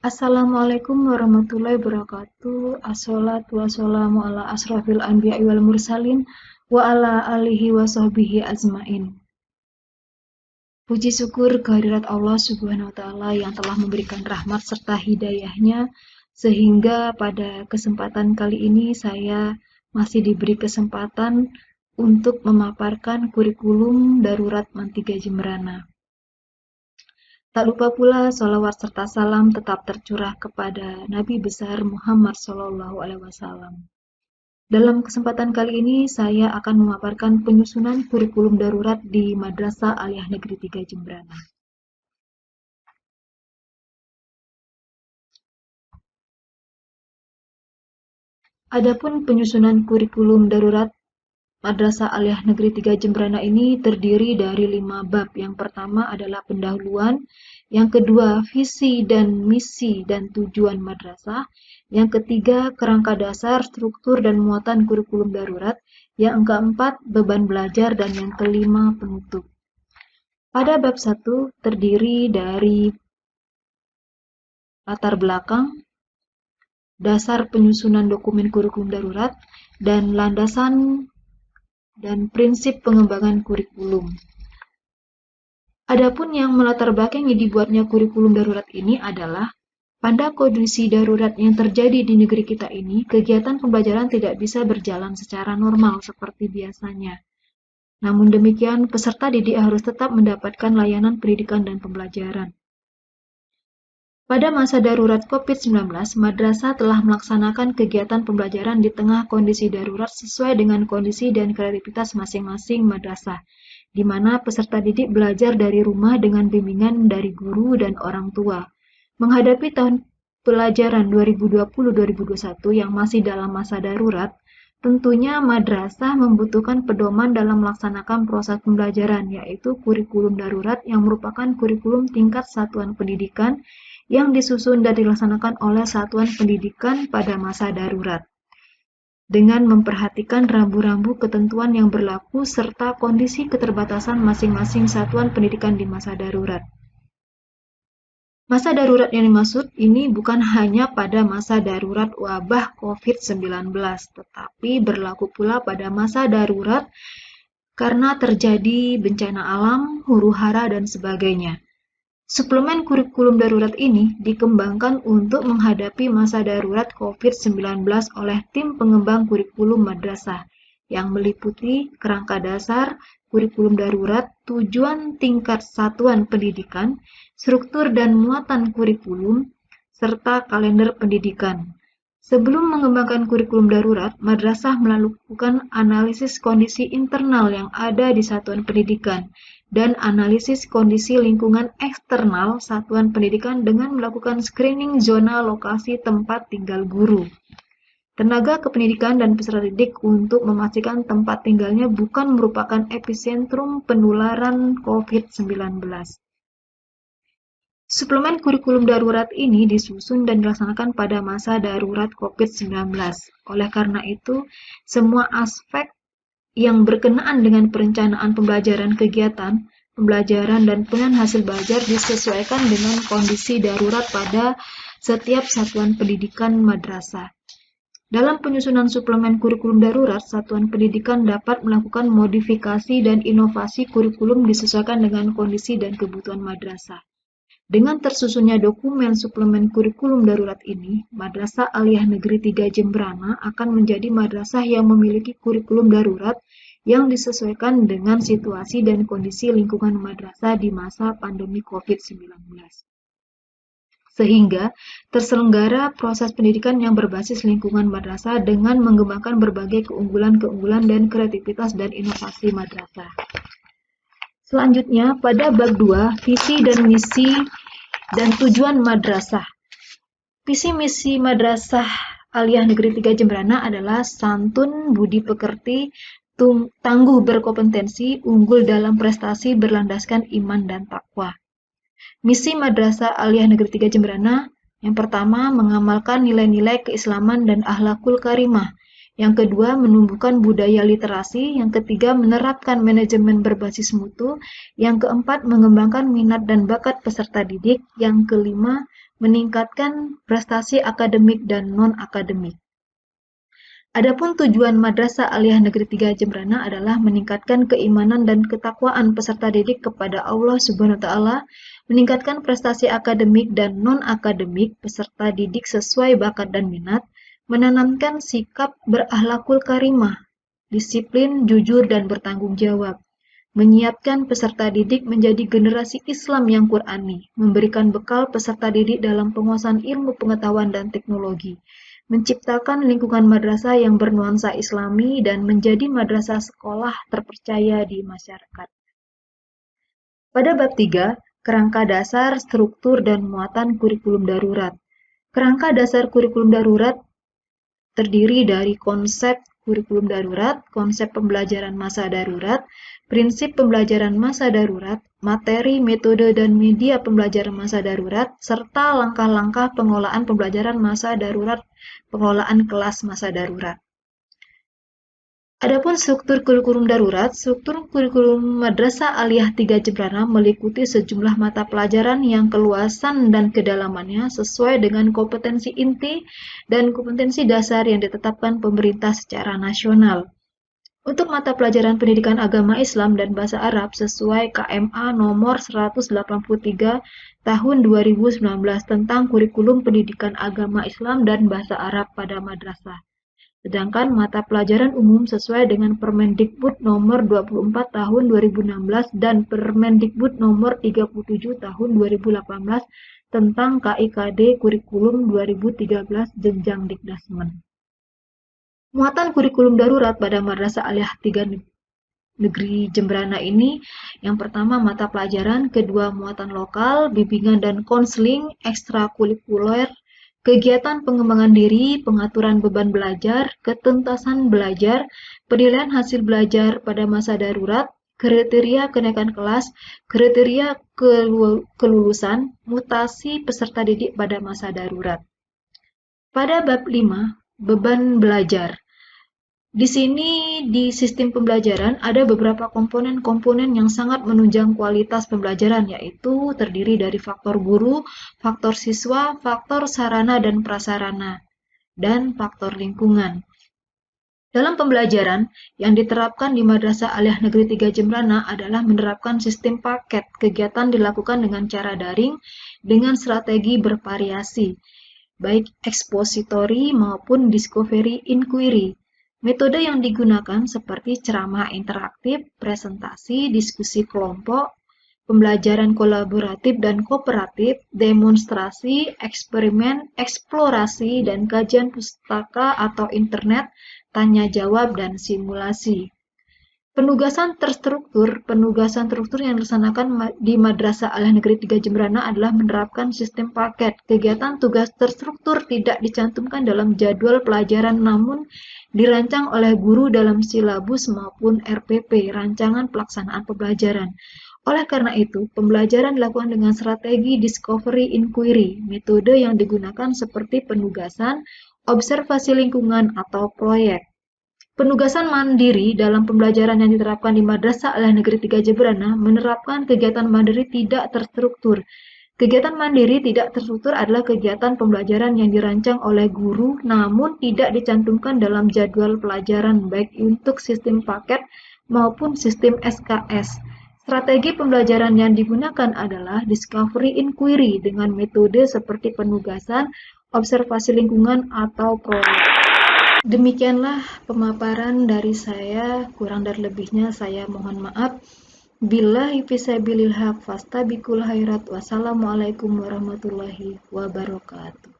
Assalamualaikum warahmatullahi wabarakatuh. Assalatu wassalamu ala asrafil anbiya'i wal mursalin wa ala alihi wa sahbihi ajmain. Puji syukur kehadirat Allah Subhanahu wa taala yang telah memberikan rahmat serta hidayahnya sehingga pada kesempatan kali ini saya masih diberi kesempatan untuk memaparkan kurikulum darurat Mantiga Jemberana. Tak lupa pula sholawat serta salam tetap tercurah kepada Nabi besar Muhammad SAW. Dalam kesempatan kali ini saya akan memaparkan penyusunan kurikulum darurat di Madrasah Aliyah Negeri 3 Jemberana. Adapun penyusunan kurikulum darurat Madrasah Aliyah Negeri 3 Jemberana ini terdiri dari 5 bab. Yang pertama adalah pendahuluan, yang kedua visi dan misi dan tujuan madrasah, yang ketiga kerangka dasar, struktur dan muatan kurikulum darurat, yang keempat beban belajar, dan yang kelima penutup. Pada bab 1 terdiri dari latar belakang, dasar penyusunan dokumen kurikulum darurat, dan landasan dan prinsip pengembangan kurikulum. Adapun yang melatar belakangi dibuatnya kurikulum darurat ini adalah pada kondisi darurat yang terjadi di negeri kita ini, kegiatan pembelajaran tidak bisa berjalan secara normal seperti biasanya. Namun demikian, peserta didik harus tetap mendapatkan layanan pendidikan dan pembelajaran. Pada masa darurat COVID-19, madrasah telah melaksanakan kegiatan pembelajaran di tengah kondisi darurat sesuai dengan kondisi dan kreativitas masing-masing madrasah, di mana peserta didik belajar dari rumah dengan bimbingan dari guru dan orang tua. Menghadapi tahun pelajaran 2020-2021 yang masih dalam masa darurat, tentunya madrasah membutuhkan pedoman dalam melaksanakan proses pembelajaran, yaitu kurikulum darurat yang merupakan kurikulum tingkat satuan pendidikan yang disusun dan dilaksanakan oleh satuan pendidikan pada masa darurat, dengan memperhatikan rambu-rambu ketentuan yang berlaku serta kondisi keterbatasan masing-masing satuan pendidikan di masa darurat. Masa darurat yang dimaksud ini bukan hanya pada masa darurat wabah COVID-19, tetapi berlaku pula pada masa darurat karena terjadi bencana alam, huru-hara, dan sebagainya. Suplemen kurikulum darurat ini dikembangkan untuk menghadapi masa darurat COVID-19 oleh tim pengembang kurikulum madrasah yang meliputi kerangka dasar kurikulum darurat, tujuan tingkat satuan pendidikan, struktur dan muatan kurikulum, serta kalender pendidikan. Sebelum mengembangkan kurikulum darurat, madrasah melakukan analisis kondisi internal yang ada di satuan pendidikan dan analisis kondisi lingkungan eksternal satuan pendidikan dengan melakukan screening zona lokasi tempat tinggal guru, tenaga kependidikan, dan peserta didik untuk memastikan tempat tinggalnya bukan merupakan epicentrum penularan COVID-19. Suplemen kurikulum darurat ini disusun dan dilaksanakan pada masa darurat COVID-19. Oleh karena itu, semua aspek yang berkenaan dengan perencanaan pembelajaran kegiatan, pembelajaran, dan pengumpulan hasil belajar disesuaikan dengan kondisi darurat pada setiap satuan pendidikan madrasah. Dalam penyusunan suplemen kurikulum darurat, satuan pendidikan dapat melakukan modifikasi dan inovasi kurikulum disesuaikan dengan kondisi dan kebutuhan madrasah. Dengan tersusunnya dokumen suplemen kurikulum darurat ini, Madrasah Aliyah Negeri 3 Jemberana akan menjadi madrasah yang memiliki kurikulum darurat yang disesuaikan dengan situasi dan kondisi lingkungan madrasah di masa pandemi COVID-19. Sehingga terselenggara proses pendidikan yang berbasis lingkungan madrasah dengan mengembangkan berbagai keunggulan-keunggulan dan kreativitas dan inovasi madrasah. Selanjutnya, pada bab 2, visi dan misi dan tujuan madrasah. Visi misi Madrasah Aliyah Negeri 3 Jemberana adalah santun, budi pekerti, tangguh berkompetensi, unggul dalam prestasi, berlandaskan iman dan takwa. Misi Madrasah Aliyah Negeri 3 Jemberana yang pertama, mengamalkan nilai-nilai keislaman dan akhlakul karimah. Yang kedua, menumbuhkan budaya literasi. Yang ketiga, menerapkan manajemen berbasis mutu. Yang keempat, mengembangkan minat dan bakat peserta didik. Yang kelima, meningkatkan prestasi akademik dan non-akademik. Adapun tujuan Madrasah Aliyah Negeri 3 Jembrana adalah meningkatkan keimanan dan ketakwaan peserta didik kepada Allah Subhanahu wa taala, meningkatkan prestasi akademik dan non-akademik peserta didik sesuai bakat dan minat, menanamkan sikap berakhlakul karimah, disiplin, jujur dan bertanggung jawab, menyiapkan peserta didik menjadi generasi Islam yang Qur'ani, memberikan bekal peserta didik dalam penguasaan ilmu pengetahuan dan teknologi, menciptakan lingkungan madrasah yang bernuansa Islami dan menjadi madrasah sekolah terpercaya di masyarakat. Pada bab 3, kerangka dasar, struktur, dan muatan kurikulum darurat. Kerangka dasar kurikulum darurat terdiri dari konsep kurikulum darurat, konsep pembelajaran masa darurat, prinsip pembelajaran masa darurat, materi, metode, dan media pembelajaran masa darurat, serta langkah-langkah pengelolaan pembelajaran masa darurat, pengelolaan kelas masa darurat. Adapun struktur kurikulum darurat, struktur kurikulum Madrasah Aliyah 3 Jembrana meliputi sejumlah mata pelajaran yang keluasan dan kedalamannya sesuai dengan kompetensi inti dan kompetensi dasar yang ditetapkan pemerintah secara nasional. Untuk mata pelajaran pendidikan agama Islam dan bahasa Arab sesuai KMA nomor 183 tahun 2019 tentang kurikulum pendidikan agama Islam dan bahasa Arab pada madrasah. Sedangkan mata pelajaran umum sesuai dengan Permendikbud nomor 24 tahun 2016 dan Permendikbud nomor 37 tahun 2018 tentang KIKD kurikulum 2013 jenjang Dikdasmen. Muatan kurikulum darurat pada Madrasah Aliyah 3 Negeri Jembrana ini, yang pertama mata pelajaran, kedua muatan lokal, bimbingan dan konseling, ekstrakurikuler, kegiatan pengembangan diri, pengaturan beban belajar, ketuntasan belajar, penilaian hasil belajar pada masa darurat, kriteria kenaikan kelas, kriteria kelulusan, mutasi peserta didik pada masa darurat. Pada bab 5, beban belajar. Di sini, di sistem pembelajaran, ada beberapa komponen-komponen yang sangat menunjang kualitas pembelajaran, yaitu terdiri dari faktor guru, faktor siswa, faktor sarana dan prasarana, dan faktor lingkungan. Dalam pembelajaran, yang diterapkan di Madrasah Aliyah Negeri 3 Jembrana adalah menerapkan sistem paket. Kegiatan dilakukan dengan cara daring, dengan strategi bervariasi, baik expository maupun discovery inquiry. Metode yang digunakan seperti ceramah interaktif, presentasi, diskusi kelompok, pembelajaran kolaboratif dan kooperatif, demonstrasi, eksperimen, eksplorasi, dan kajian pustaka atau internet, tanya jawab, dan simulasi. Penugasan terstruktur yang dilaksanakan di Madrasah Aliyah Negeri 3 Jembrana adalah menerapkan sistem paket. Kegiatan tugas terstruktur tidak dicantumkan dalam jadwal pelajaran namun dirancang oleh guru dalam silabus maupun RPP, rancangan pelaksanaan pembelajaran. Oleh karena itu, pembelajaran dilakukan dengan strategi discovery inquiry. Metode yang digunakan seperti penugasan, observasi lingkungan, atau proyek. Penugasan mandiri dalam pembelajaran yang diterapkan di Madrasah Aliyah Negeri 3 Jembrana menerapkan kegiatan mandiri tidak terstruktur. Kegiatan mandiri tidak terstruktur adalah kegiatan pembelajaran yang dirancang oleh guru namun tidak dicantumkan dalam jadwal pelajaran baik untuk sistem paket maupun sistem SKS. Strategi pembelajaran yang digunakan adalah discovery inquiry dengan metode seperti penugasan, observasi lingkungan, atau proyek. Demikianlah pemaparan dari saya, kurang dan lebihnya saya mohon maaf. Billahi fisabilil haq fastabiqul khairat. Wassalamualaikum warahmatullahi wabarakatuh.